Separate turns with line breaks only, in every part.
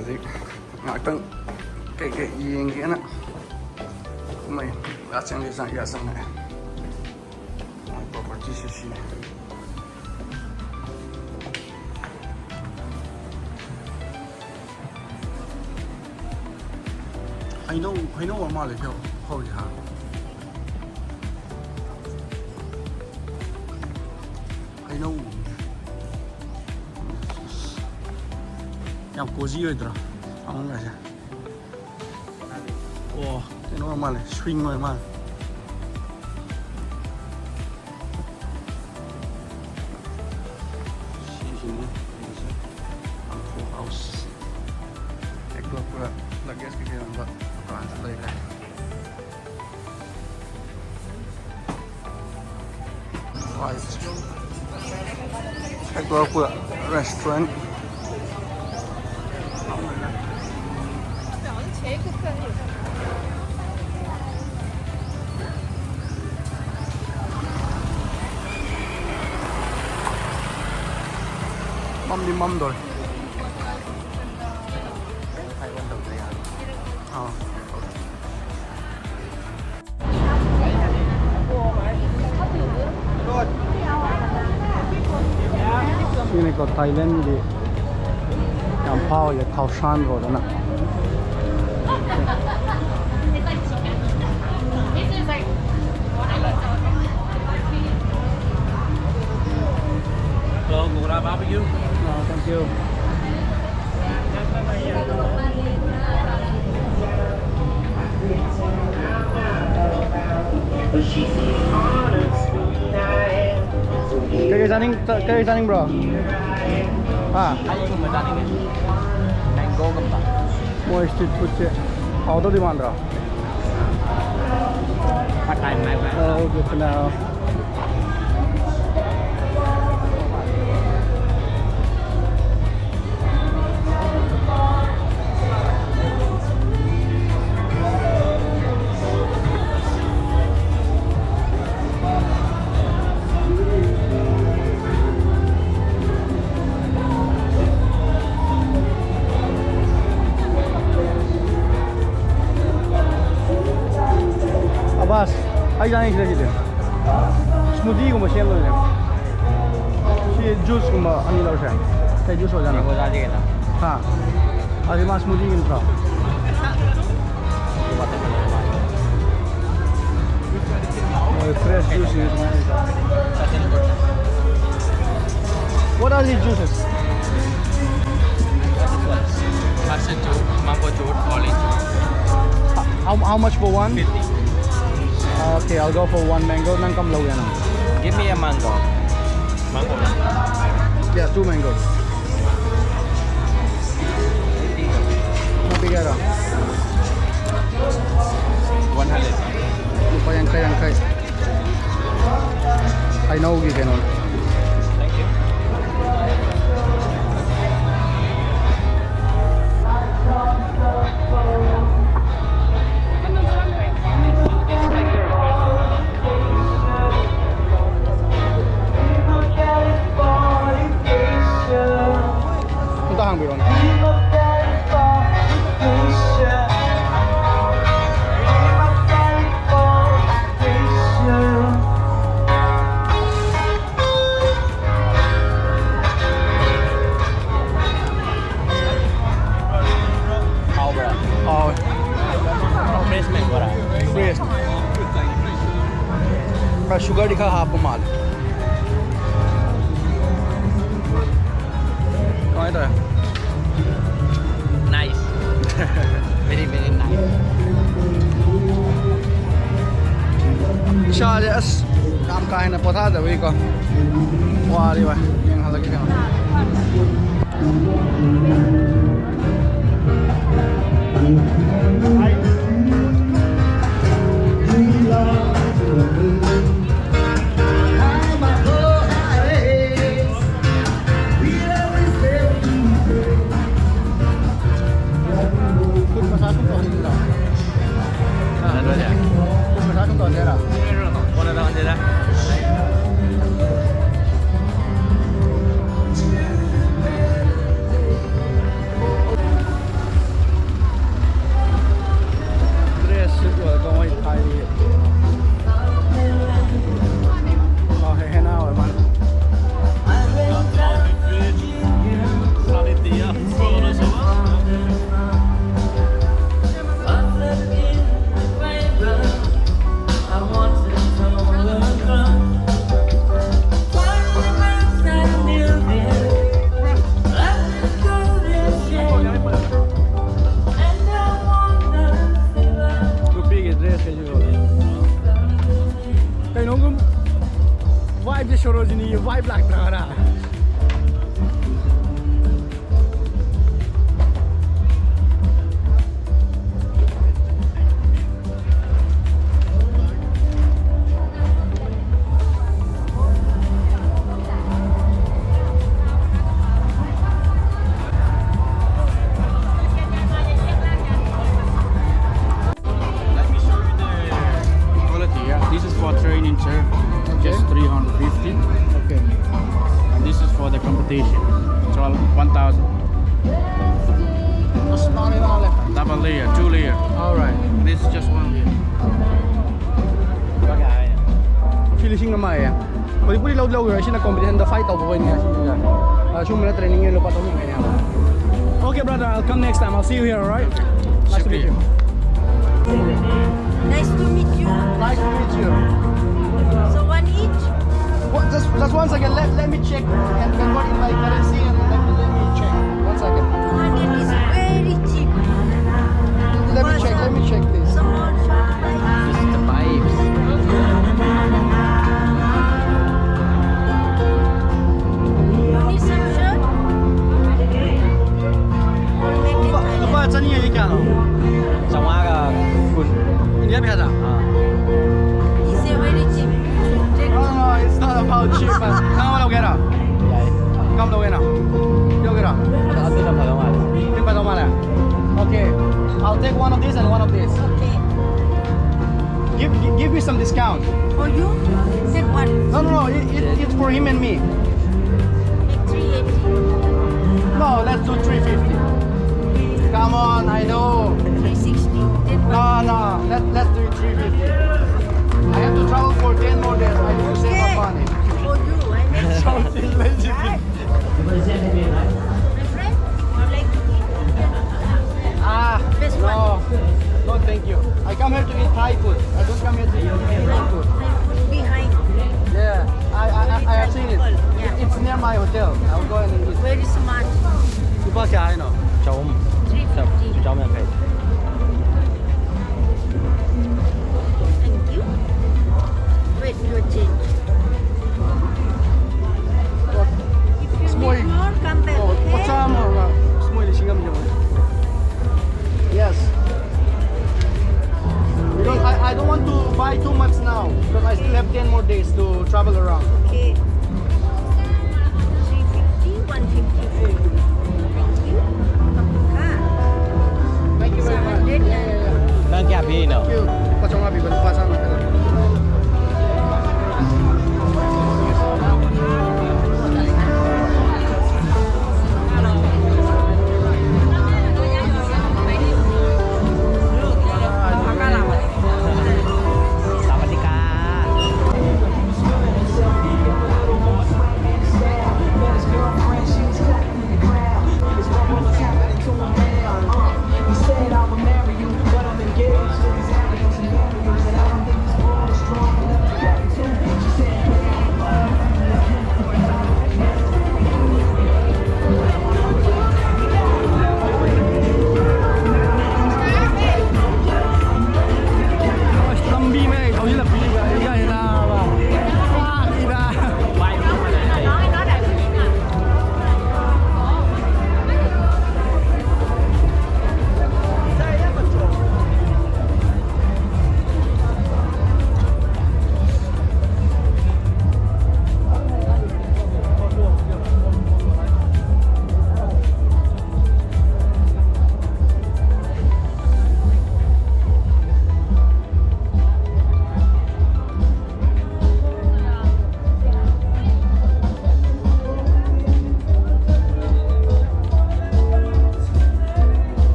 Hꯧzik ngakhtang kay yengena kumai achang le sang ya sang na property si I know mà lại theo hậu gì hả I know em cố gì rồi đó ông này sao wow cái nó mà lại swing rồi mà house cái cửa là guess cái gì vậy đây này cái cửa restaurant mâm đi mâm rồiที่นี่ก็ไทยแลนด์ดิยามพ่ออย่าเข้าชานรถนะ
Hello, Gora barbecue.
No, thank you. Cái gì bro? À,
Ayun mo dati ni. Mango gamba.
more street food che. How do you want bro?
Patay mai.
Oh, good to know. Abbas, ay जाने के लिए smoothie को machine लो ले ये juice को म अनि लो से ते जूस हो जाना
हो जा देगा ना.
हां आज मां स्मूदी इन प्रो और fresh juice is what are these juices
Passion juice, mango juice, orange juice.
how much for one
50.
Okay, I'll go for one mango nang kam low yan
Give me a mango. Mango.
yeah 2 mangoes mabigara
100.
lupa yang kay I know gi ganon
Thank you.
Puntahan ko yun.
How bro?
Oh,
Refreshment bro.
fresh. Pra sugar di ka hapo mal. Kaya ito eh.
Nice. Very nice.
Siya as काम काहे ना पता था वही को वाह रे वाह yang halagi kan food massage ko hindi lang
Ano ya?
food massage ko hindi lang
Una daw nila.
12, 1,000.
That's not even all left.
Double layer, 2 layer.
Alright.
This is just 1 layer.
Finishing naman ya. Manipuri law rồi, xin là competition the fight over niya siya. Chung na training niya lupa to niya. Okay brother, I'll come next time. I'll see you here, alright? Nice to meet you.
Nice to meet you.
Nice to meet you.
So one each?
What, just 1 second, let me check and convert in my currency and let me check. 1 second.
200 is very cheap.
Let me check please.
Small shop like
This is the pipes.
you need some shirt? Or make it Thailand.
Lupa chân như thế nào?
Trong Á là kun.
India biết à?
He say very cheap. Check.
No, it's not about cheap man. Come đâu cái nào?
Vậy.
Come đâu cái nào? Đâu cái nào?
Ở đây là phải không ạ?
Đi vào đâu mà nè? Okay, I'll take one of this and one of this.
Okay.
Give me some discount.
For you? Take one.
No, it's for him and me.
Make 380.
No, let's do 350. Come on, I know.
360. Take one.
No, let's do it 350. I have to travel for 10 more days. I need to save
Okay.
up money.
For you, I make
Something legit.
my friend. You like to eat? Best
No, no, thank you. I come here to eat Thai food. I don't come here to eat Indian food.
Behind.
Yeah, I have seen it.
Yeah.
It's near my hotel. I'll go and eat.
Very smart.
You pass your no?
Trống.
350.
Trống là phải.
Thank you. Wait, your change. If you
Small.
need more, come back, okay?
What's up? Small is singam jo. Yes. Because I don't want to buy too much now because I still have 10 more days to travel around.
Okay. 350, 150. Thank you.
Thank you very much.
700
Đang kẹp đi nào.
Thank you. Pasok nga biban pasan natin.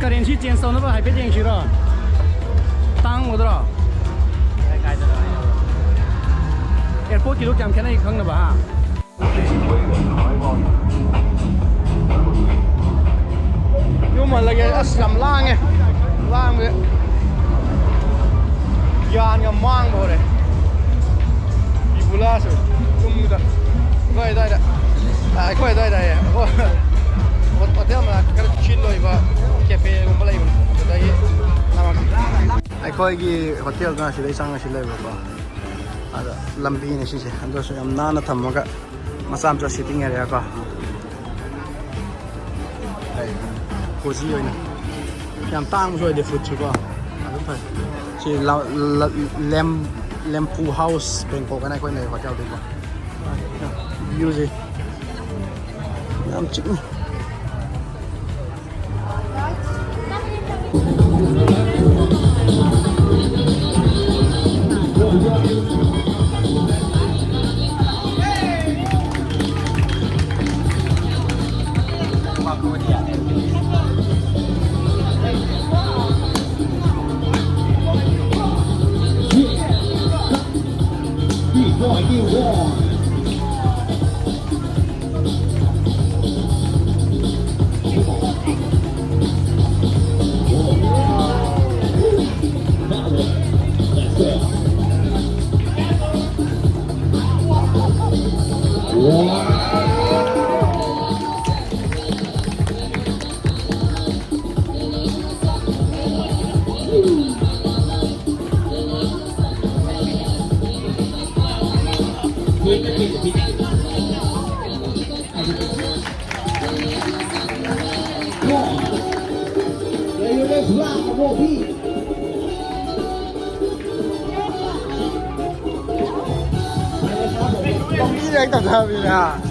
currency change sau nó phải biết gì chứ rồi tăng một đó airport kilo cam cái này không là bà nhưng mà là cái Asem lang ấy lang vậy yan cái mang vào đây đi bula rồi nhưng mà coi đây đấy coi đây đấy hotel mà cái chill rồi và cafe cũng phải luôn đây ai coi cái hotel cái gì đấy sang cái gì đấy bà ada lambi ni sih ando so am nana thammaga masam cha sitting area ka โคซี่เลยนะยามตั้งช่วยเดฟุตใช่ป่ะอะไรไปที่เราแลมพูเฮาส์เป็นโคกันได้คนไหนขอเจ้าดีกว่าวิวสิน้ำจิ้มต้องมีแรงต่อเธอมีนะ